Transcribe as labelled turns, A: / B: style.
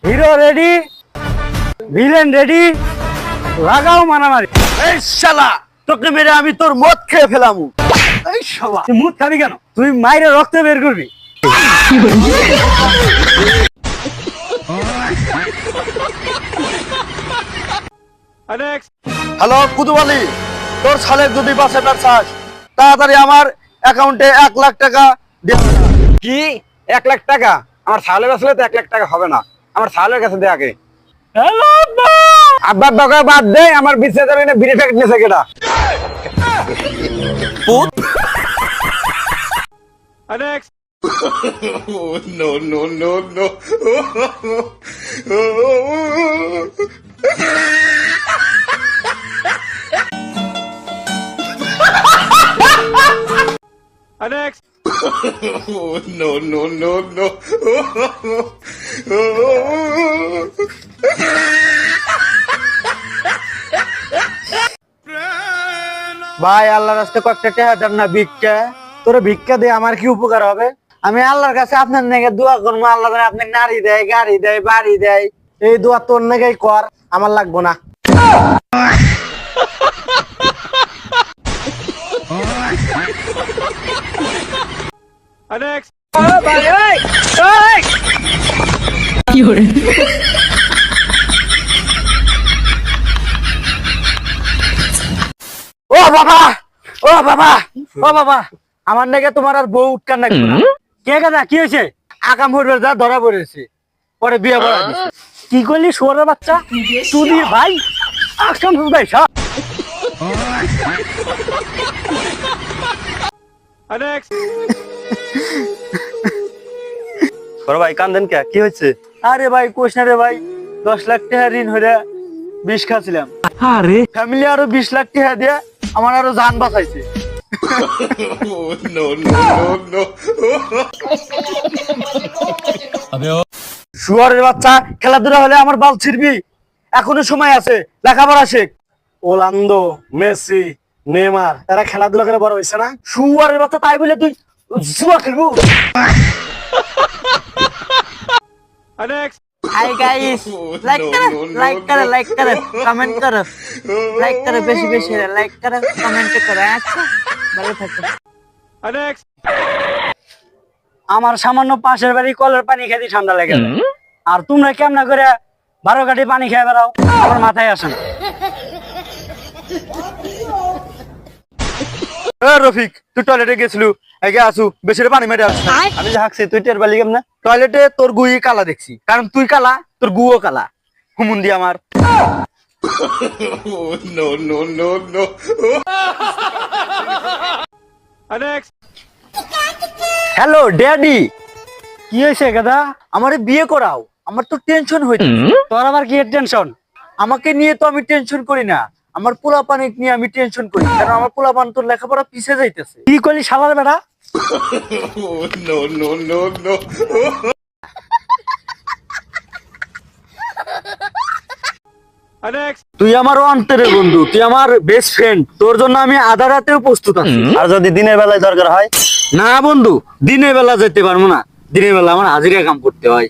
A: Hero ready, villain ready, লাগাও মারামারি।
B: এই শালা তোকে মেরে আমি তোর মদ খেয়ে ফেলামু।
A: এই শালা তুই মুখ খাবি কেন? তুই মাইরে রক্ত বের করবি।
B: হ্যালো কুতুবালি, তোর শালের যদি বাঁচাবার চাস তাড়াতাড়ি আমার অ্যাকাউন্টে 1,00,000 টাকা দে।
C: কি 1,00,000 টাকা? আমার ছাগলের আসলে তো 1,00,000 টাকা হবে না, আমার ছাগলের কাছে দে আগে।
A: হ্যালো আব্বা।
C: আব্বার টাকা বাদ দে, আমার বিছে যাবে না, বিড়ি প্যাকেট নিয়েছে কেটা?
B: ভাই আল্লাহর রাস্তে কয়েকটা টাকা দেন না, ভিক্ষা।
A: তোর ভিক্ষা দিয়ে আমার কি উপকার হবে?
B: আমি আল্লাহর কাছে আপনার নাকি দোয়া করবো, আল্লাহ যেন আপনি নারী দেয়, গাড়ি দেয়, বাড়ি দেয়।
A: এই দোয়া তোর নাকি কর, আমার লাগবো না।
B: ও বাবা, ও বাবা,
A: ও বাবা, আমার নাকি তোমার আর বউ উৎকার লাগবে না। কে গাদা কি হয়েছে?
B: আকাম হইবার যা ধরা পড়েছে, পরে বিয়ে করা দিছে।
A: কি করলি শুয়োরের বাচ্চা? তুই ভাই আকাম ভাই সব।
B: বড় ভাই কান্দেন কে? কি হয়েছে?
A: আরে ভাই কোশ না রে ভাই, 10,00,000 টাকা ঋণ হইয়া বিষ খাচ্ছিলাম।
B: আরে
A: ফ্যামিলি আরো 20,00,000 টাকা দিয়ে আমার আরো জান বাঁচাইছে।
B: শুয়ারের বাচ্চা, খেলাধুলা হলে আমার বাল ছিড়বি। এখনো সময় আছে, লেখাপড়া শেখ।
A: ওলান্দো, মেসি, নেইমার এরা খেলাধুলা করে বড় হয়েছে না?
B: শুয়ারের বাচ্চা, তাই বলে তুই জুয়া খেলবো?
D: हाय गाइस लाइक करो कमेंट करो बेशी बेशी लाइक करो कमेंट करो अच्छा ভালো থাকো।
A: আমার সামান্য পাশের বাড়ি কলের পানি খেতে ঠান্ডা লেগে যায়। আর তোমরা কেমন করে 12 ঘাটি পানি খেয়ে বেড়াও, আমার মাথায় আসে না।
B: রফিক, তুই টয়লেটে গেছিলু, আগে আসু, বেশি পানি মেরে আসু।
A: আমি যে হাঁকছি তুই টের পালি কেমনে?
B: টয়লেটে তোর গুই কালা দেখছি, কারণ তুই কালা, তোর গুও কালা। হুমুন্দি আমার।
A: Hello daddy. কি হয়েছে গাদা?
B: আমারে বিয়ে করাও, আমার তো টেনশন হইছে।
A: তোর আবার কি টেনশন?
B: আমাকে নিয়ে তো আমি টেনশন করি না, আমার পোলাপানি নিয়ে আমি টেনশন করি, কারণ আমার পোলাপান তোর লেখাপড়া পিছিয়ে যাইতেছে।
A: কি করলি শালার বেটা?
B: তুই আমার অন্তরের বন্ধু, তুই আমার বেস্ট ফ্রেন্ড, তোর জন্য আমি আধা রাতেও প্রস্তুত আছি।
A: আর যদি দিনের বেলায় দরকার হয়?
B: না বন্ধু, দিনের বেলা যেতে পারবো না, দিনের বেলা আমার হাজিরা কাম করতে হয়।